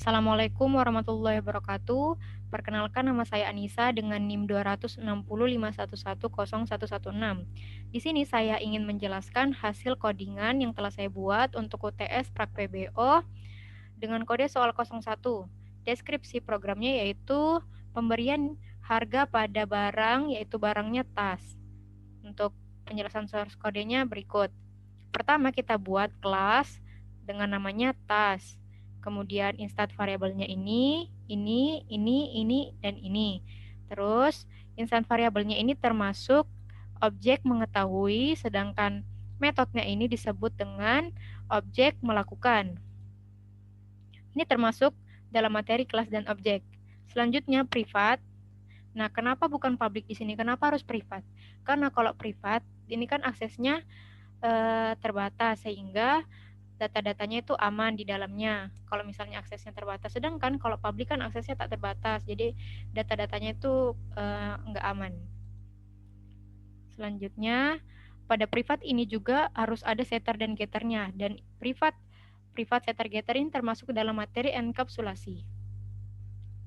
Assalamualaikum warahmatullahi wabarakatuh. Perkenalkan, nama saya Anissa dengan NIM 26051110116. Di sini saya ingin menjelaskan hasil codingan yang telah saya buat untuk UTS Prak PBO dengan kode soal 01. Deskripsi programnya yaitu pemberian harga pada barang, yaitu barangnya tas. Untuk penjelasan source kodenya berikut. Pertama, kita buat kelas dengan namanya tas. Kemudian instant variabelnya ini, dan ini. Terus instant variabelnya ini termasuk objek mengetahui, sedangkan metodenya ini disebut dengan objek melakukan. Ini termasuk dalam materi kelas dan objek. Selanjutnya privat. Nah, kenapa bukan public di sini? Kenapa harus privat? Karena kalau privat, ini kan aksesnya terbatas, sehingga data-datanya itu aman di dalamnya kalau misalnya aksesnya terbatas. Sedangkan kalau publik kan aksesnya tak terbatas, jadi data-datanya itu nggak aman. Selanjutnya, pada privat ini juga harus ada setter dan getternya, dan privat setter getter ini termasuk dalam materi enkapsulasi.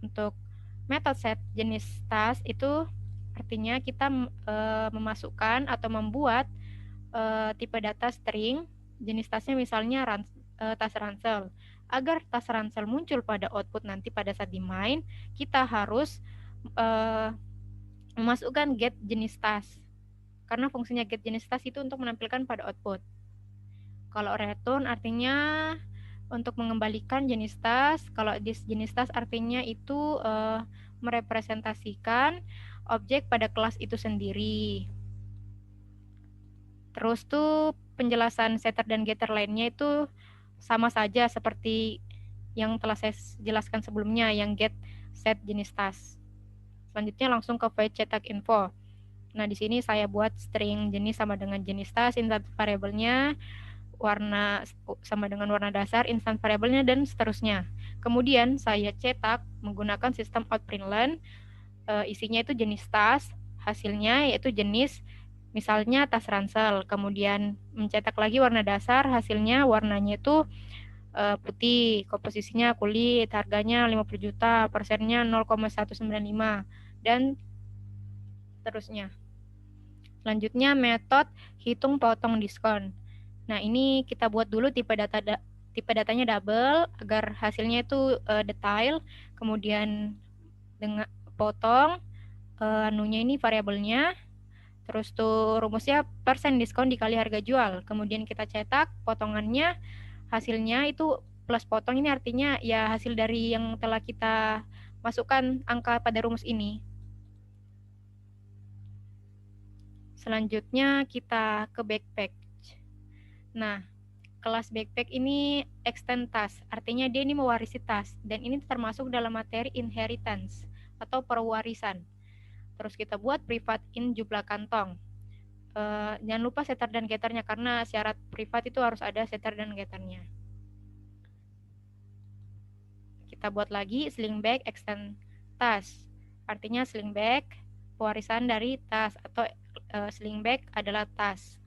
Untuk metode set jenis tas itu artinya kita memasukkan atau membuat tipe data string. Jenis tasnya misalnya tas ransel. Agar tas ransel muncul pada output nanti pada saat dimain, kita harus memasukkan get jenis tas. Karena fungsinya get jenis tas itu untuk menampilkan pada output. Kalau return artinya untuk mengembalikan jenis tas. Kalau jenis tas artinya itu merepresentasikan objek pada kelas itu sendiri. Terus tuh penjelasan setter dan getter lainnya itu sama saja seperti yang telah saya jelaskan sebelumnya, yang get, set, jenis tas. Selanjutnya langsung ke void cetak info. Nah, di sini saya buat string jenis sama dengan jenis tas, instant variabelnya, warna sama dengan warna dasar, instant variabelnya, dan seterusnya. Kemudian saya cetak menggunakan sistem outprintln, isinya itu jenis tas, hasilnya yaitu jenis misalnya tas ransel, kemudian mencetak lagi warna dasar, hasilnya warnanya itu putih, komposisinya kulit, harganya 50 juta, persennya 0,195, dan seterusnya. Selanjutnya metode hitung potong diskon. Nah, ini kita buat dulu tipe datanya double agar hasilnya itu detail, kemudian dengan potong anunya ini variabelnya. Terus tuh rumusnya persen diskon dikali harga jual. Kemudian kita cetak potongannya, hasilnya itu plus potong, ini artinya ya hasil dari yang telah kita masukkan angka pada rumus ini. Selanjutnya kita ke backpack. Nah, kelas backpack ini extend task, artinya dia ini mewarisi tas, dan ini termasuk dalam materi inheritance atau perwarisan. Terus kita buat privat in jumlah kantong. Jangan lupa setter dan getternya, karena syarat privat itu harus ada setter dan getternya. Kita buat lagi sling bag extend tas, artinya sling bag pewarisan dari tas, atau sling bag adalah tas.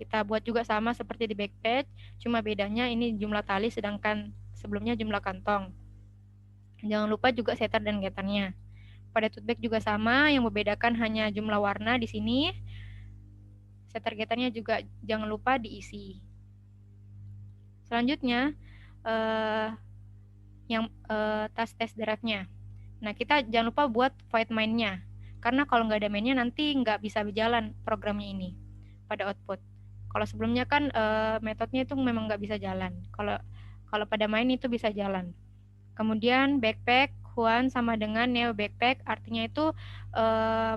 Kita buat juga sama seperti di backpack, cuma bedanya ini jumlah tali sedangkan sebelumnya jumlah kantong. Jangan lupa juga setter dan getternya. Pada tote bag juga sama, yang membedakan hanya jumlah warna di sini. Setter getternya juga jangan lupa diisi. Selanjutnya yang tas test drive-nya. Nah, kita jangan lupa buat void main-nya, karena kalau nggak ada main-nya nanti nggak bisa berjalan programnya ini pada output. Kalau sebelumnya kan metodenya itu memang nggak bisa jalan. Kalau pada main itu bisa jalan. Kemudian backpack Juan sama dengan neo backpack, artinya itu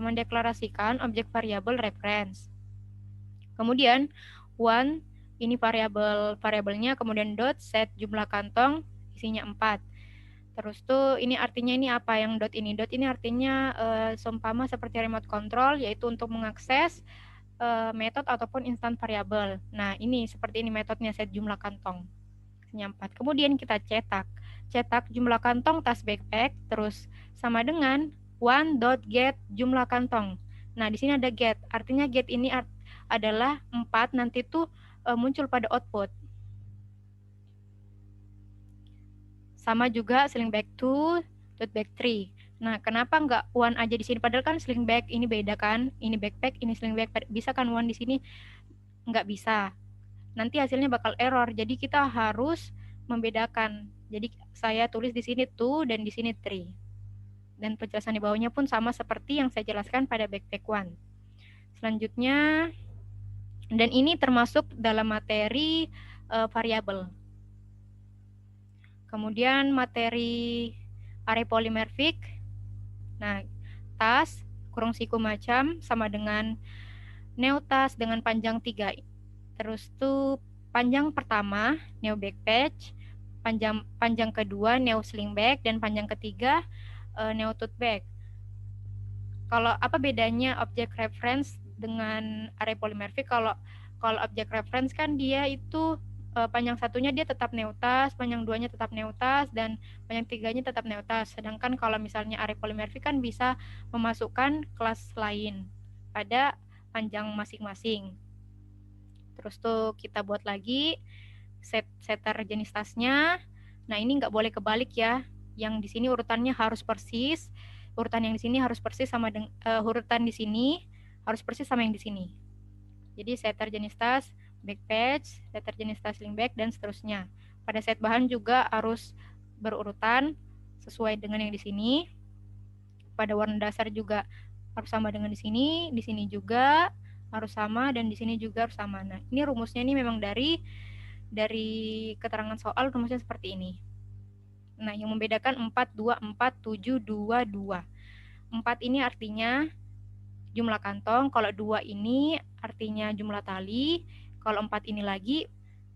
mendeklarasikan objek variabel reference. Kemudian one ini variabelnya, kemudian dot set jumlah kantong isinya 4. Terus tuh ini artinya ini apa yang dot ini? Dot ini artinya seumpama seperti remote control, yaitu untuk mengakses metode ataupun instan variabel. Nah, ini seperti ini metodenya, set jumlah kantong isinya 4. Kemudian kita cetak jumlah kantong tas backpack, terus sama dengan one.get jumlah kantong. Nah, di sini ada get, artinya get ini adalah 4, nanti tuh muncul pada output. Sama juga sling bag 2, tote bag 3. Nah, kenapa nggak one aja di sini? Padahal kan sling bag ini beda kan? Ini backpack, ini sling bag. Bisa kan one di sini? Nggak bisa. Nanti hasilnya bakal error. Jadi kita harus membedakan. Jadi saya tulis di sini 2 dan di sini 3. Dan penjelasan di bawahnya pun sama seperti yang saya jelaskan pada backpack 1. Selanjutnya, dan ini termasuk dalam materi variabel. Kemudian materi array polymerfic. Nah, tas kurung siku macam sama dengan neo tas dengan panjang 3. Terus tuh panjang pertama neo backpatch, panjang kedua neo sling bag, dan panjang ketiga neo tote bag. Kalau apa bedanya object reference dengan array polymerfic? Kalau object reference kan dia itu panjang satunya dia tetap neotas, panjang duanya tetap neotas, dan panjang tiganya tetap neotas. Sedangkan kalau misalnya array polymerfic kan bisa memasukkan kelas lain pada panjang masing-masing. Terus tuh kita buat lagi setter jenis tasnya. Nah, ini nggak boleh kebalik ya. Yang di sini urutannya harus persis. Urutan yang di sini harus persis sama urutan di sini harus persis sama yang di sini. Jadi setter jenis tas, backpatch, setter jenis tas sling bag, dan seterusnya. Pada set bahan juga harus berurutan sesuai dengan yang di sini. Pada warna dasar juga harus sama dengan di sini juga harus sama, dan di sini juga harus sama. Nah, ini rumusnya ini memang dari keterangan soal rumusnya seperti ini. Nah, yang membedakan 4, 2, 4, 7, 2, 2. 4 ini artinya jumlah kantong, kalau 2 ini artinya jumlah tali, kalau 4 ini lagi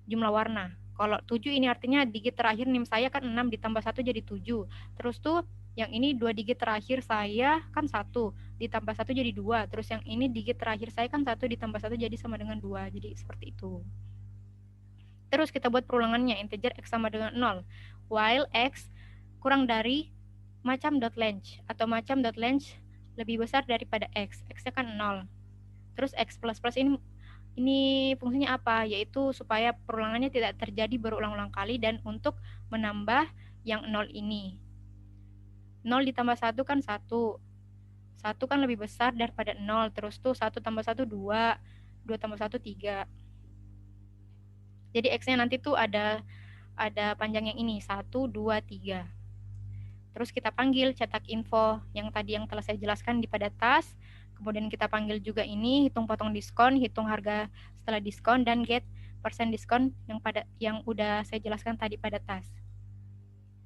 jumlah warna. Kalau 7 ini artinya digit terakhir NIM saya kan 6 ditambah 1 jadi 7. Terus tuh yang ini 2 digit terakhir saya kan 1 ditambah 1 jadi 2. Terus yang ini digit terakhir saya kan 1 ditambah 1 jadi sama dengan 2. Jadi seperti itu. Terus kita buat perulangannya, integer x sama dengan 0. While x kurang dari macam dot length atau macam dot length lebih besar daripada x. X-nya kan 0. Terus x plus plus ini fungsinya apa? Yaitu supaya perulangannya tidak terjadi berulang-ulang kali dan untuk menambah yang 0 ini. 0 ditambah 1 kan 1. 1 kan lebih besar daripada 0. Terus tuh 1 tambah 1 2. 2 tambah 1 3. Jadi X-nya nanti tuh ada panjang yang ini, 1, 2, 3. Terus kita panggil cetak info yang tadi yang telah saya jelaskan di pada tas. Kemudian kita panggil juga ini, hitung potong diskon, hitung harga setelah diskon, dan get persen diskon yang udah saya jelaskan tadi pada tas.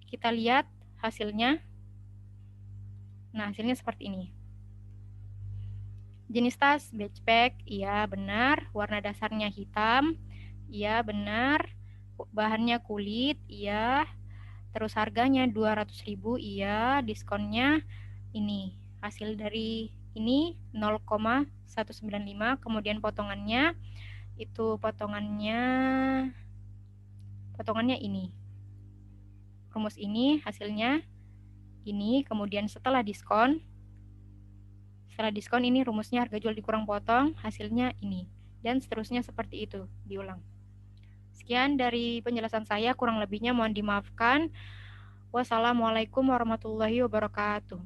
Kita lihat hasilnya. Nah, hasilnya seperti ini. Jenis tas backpack, iya benar. Warna dasarnya hitam, iya benar. Bahannya kulit, iya. Terus harganya 200.000, iya. Diskonnya ini. Hasil dari ini 0,195. Kemudian potongannya itu potongannya ini. Rumus ini hasilnya ini. Kemudian setelah diskon ini rumusnya harga jual dikurang potong, hasilnya ini. Dan seterusnya seperti itu, diulang. Sekian dari penjelasan saya, kurang lebihnya mohon dimaafkan. Wassalamualaikum warahmatullahi wabarakatuh.